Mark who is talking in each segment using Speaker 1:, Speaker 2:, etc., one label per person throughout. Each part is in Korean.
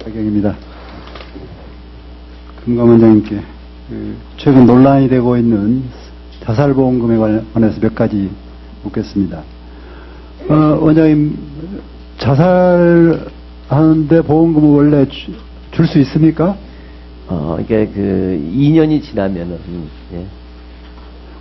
Speaker 1: 박영입니다. 금감원장님께 최근 논란이 되고 있는 자살보험금에 관해서 몇 가지 묻겠습니다. 원장님, 자살하는데 보험금을 원래 줄 수 있습니까?
Speaker 2: 이게 2년이 지나면은, 예.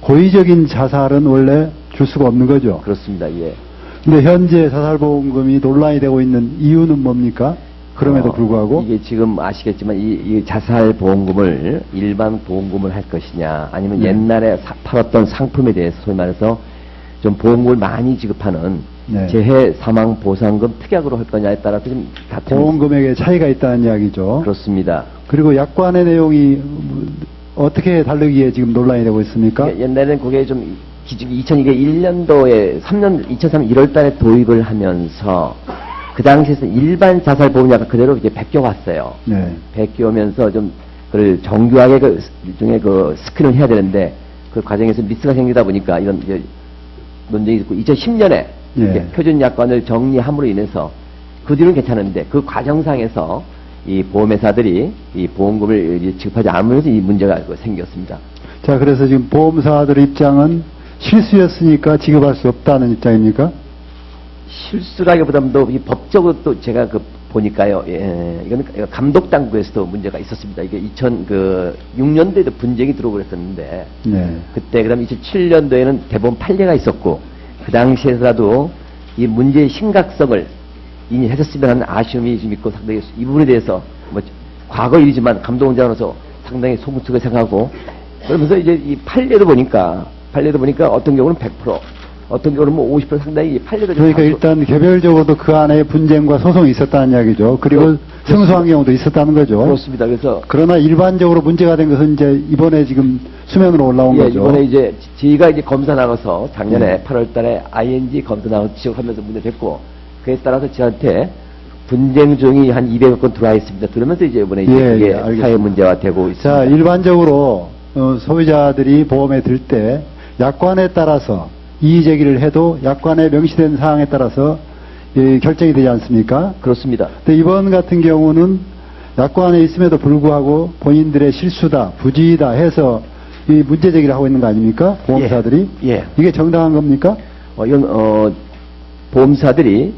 Speaker 1: 고의적인 자살은 원래 줄 수가 없는 거죠?
Speaker 2: 그렇습니다, 예.
Speaker 1: 근데 현재 자살보험금이 논란이 되고 있는 이유는 뭡니까? 그럼에도 불구하고?
Speaker 2: 이게 지금 아시겠지만, 이 자살보험금을 일반 보험금을 할 것이냐, 아니면 옛날에 팔았던 상품에 대해서 소위 말해서 좀 보험금을 많이 지급하는 재해 사망 보상금 특약으로 할 거냐에 따라서 좀 다툼이
Speaker 1: 보험금액에 차이가 있다는 이야기죠.
Speaker 2: 그렇습니다.
Speaker 1: 그리고 약관의 내용이 어떻게 다르기에 지금 논란이 되고 있습니까?
Speaker 2: 옛날에는 그게 좀 2001년도에 2003년 1월 달에 도입을 하면서 그 당시에서 일반 자살보험약을 그대로 이제 베껴왔어요.
Speaker 1: 네.
Speaker 2: 베껴오면서 좀 그걸 정교하게 일종의 스크린을 해야 되는데 그 과정에서 미스가 생기다 보니까 이런 이제 논쟁이 있고 2010년에 표준 약관을 정리함으로 인해서 그 뒤로는 괜찮은데 그 과정상에서 이 보험회사들이 이 보험금을 지급하지 않으면서 이 문제가 생겼습니다.
Speaker 1: 자, 그래서 지금 보험사들 입장은 실수였으니까 지급할 수 없다는 입장입니까?
Speaker 2: 실수라기보다도 이 법적으로 또 제가 보니까요, 이거는 감독 당국에서도 문제가 있었습니다. 이게 2006년도에도 분쟁이 들어오고 그랬었는데, 그때 그다음 2007년도에는 대법원 판례가 있었고, 그 당시에서라도 이 문제의 심각성을 인지했었으면 하는 아쉬움이 좀 있고 상당히 이 부분에 대해서 뭐 과거 일이지만 감독원장으로서 상당히 소문스럽게 생각하고 그러면서 이제 이 판례도 보니까 어떤 경우는 100%, 어떤 경우는 뭐 50% 상당히 판례도
Speaker 1: 그러니까 일단 개별적으로도 그 안에 분쟁과 소송이 있었다는 이야기죠. 그리고 승소한 경우도 있었다는 거죠.
Speaker 2: 그렇습니다. 그래서
Speaker 1: 그러나 일반적으로 문제가 된 것은 이제 이번에 지금 수면으로 올라온 거죠.
Speaker 2: 이번에 이제 저희가 이제 검사 나가서 작년에 8월달에 ING 검사 나가서 지적하면서 문제 됐고 그에 따라서 저한테 분쟁 중이 한 200여 건 들어와 있습니다. 그러면서 이제 이번에 이게 사회 문제화 되고 있습니다.
Speaker 1: 자, 일반적으로 소비자들이 보험에 들 때 약관에 따라서 이의 제기를 해도 약관에 명시된 사항에 따라서 결정이 되지 않습니까?
Speaker 2: 그렇습니다.
Speaker 1: 근데 이번 같은 경우는 약관에 있음에도 불구하고 본인들의 실수다, 부지이다 해서 이 문제 제기를 하고 있는 거 아닙니까? 보험사들이?
Speaker 2: 예.
Speaker 1: 이게 정당한 겁니까?
Speaker 2: 이건 보험사들이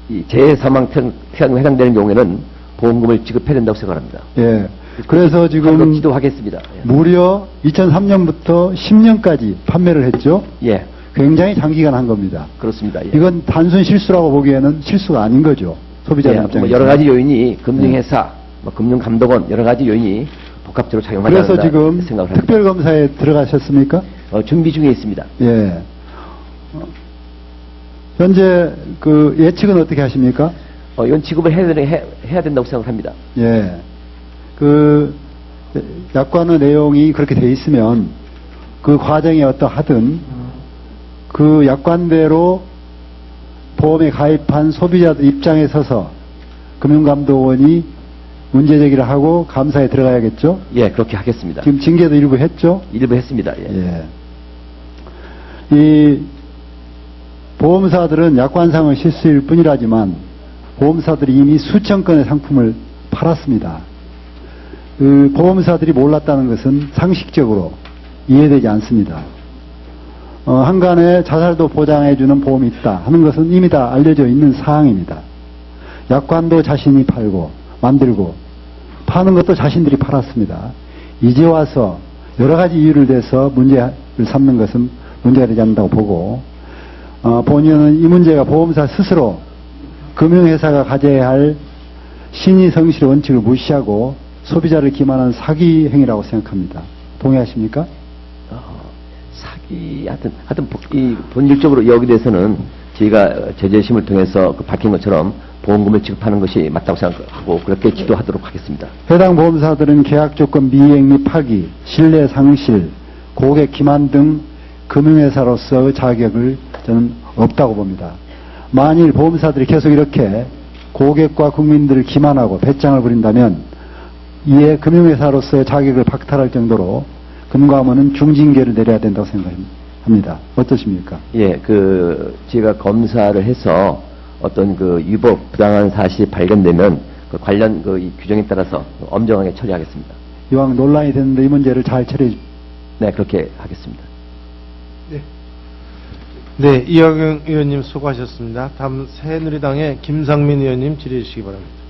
Speaker 2: 이 재해 사망 태양에 해당되는 경우에는 보험금을 지급해야 된다고 생각합니다.
Speaker 1: 예. 그래서 지금
Speaker 2: 기도하겠습니다.
Speaker 1: 무려 2003년부터 10년까지 판매를 했죠.
Speaker 2: 예.
Speaker 1: 굉장히 장기간 한 겁니다.
Speaker 2: 그렇습니다. 예.
Speaker 1: 이건 단순 실수라고 보기에는 실수가 아닌 거죠. 소비자들 입장에서.
Speaker 2: 여러 가지 요인이 금융회사, 금융감독원 여러 가지 요인이 복합적으로 작용한다고
Speaker 1: 그래서 지금 특별검사에 들어가셨습니까?
Speaker 2: 준비 중에 있습니다.
Speaker 1: 예. 현재 예측은 어떻게 하십니까?
Speaker 2: 이건 지급을 해야 된다고 생각합니다.
Speaker 1: 예. 약관의 내용이 그렇게 돼 있으면 그 과정이 어떠하든 그 약관대로 보험에 가입한 소비자들 입장에 서서 금융감독원이 문제 제기를 하고 감사에 들어가야겠죠?
Speaker 2: 예, 그렇게 하겠습니다.
Speaker 1: 지금 징계도 일부 했죠?
Speaker 2: 일부 했습니다. 예.
Speaker 1: 이 보험사들은 약관상의 실수일 뿐이라지만 보험사들이 이미 수천 건의 상품을 팔았습니다. 보험사들이 몰랐다는 것은 상식적으로 이해되지 않습니다. 한간에 자살도 보장해주는 보험이 있다 하는 것은 이미 다 알려져 있는 사항입니다. 약관도 자신이 팔고 만들고 파는 것도 자신들이 팔았습니다. 이제 와서 여러 가지 이유를 대서 문제를 삼는 것은 문제가 되지 않는다고 보고 본인은 이 문제가 보험사 스스로 금융회사가 가져야 할 신의 성실의 원칙을 무시하고 소비자를 기만한 사기 행위라고 생각합니다. 동의하십니까?
Speaker 2: 사기, 하여튼, 본질적으로 여기 대해서는 저희가 제재심을 통해서 밝힌 것처럼 보험금을 지급하는 것이 맞다고 생각하고 그렇게 기도하도록 하겠습니다.
Speaker 1: 해당 보험사들은 계약 조건 미행 및 파기, 신뢰 상실, 고객 기만 등 금융회사로서의 자격을 저는 없다고 봅니다. 만일 보험사들이 계속 이렇게 고객과 국민들을 기만하고 배짱을 부린다면 이에 금융회사로서의 자격을 박탈할 정도로 금감원은 중징계를 내려야 된다고 생각합니다. 어떠십니까?
Speaker 2: 예, 제가 검사를 해서 어떤 그 위법 부당한 사실이 발견되면 그 관련 그 이 규정에 따라서 엄정하게 처리하겠습니다.
Speaker 1: 이왕 논란이 됐는데 이 문제를 잘 처리해
Speaker 2: 네, 그렇게 하겠습니다.
Speaker 3: 네, 이학영 의원님 수고하셨습니다. 다음 새누리당의 김상민 의원님 질의해 주시기 바랍니다.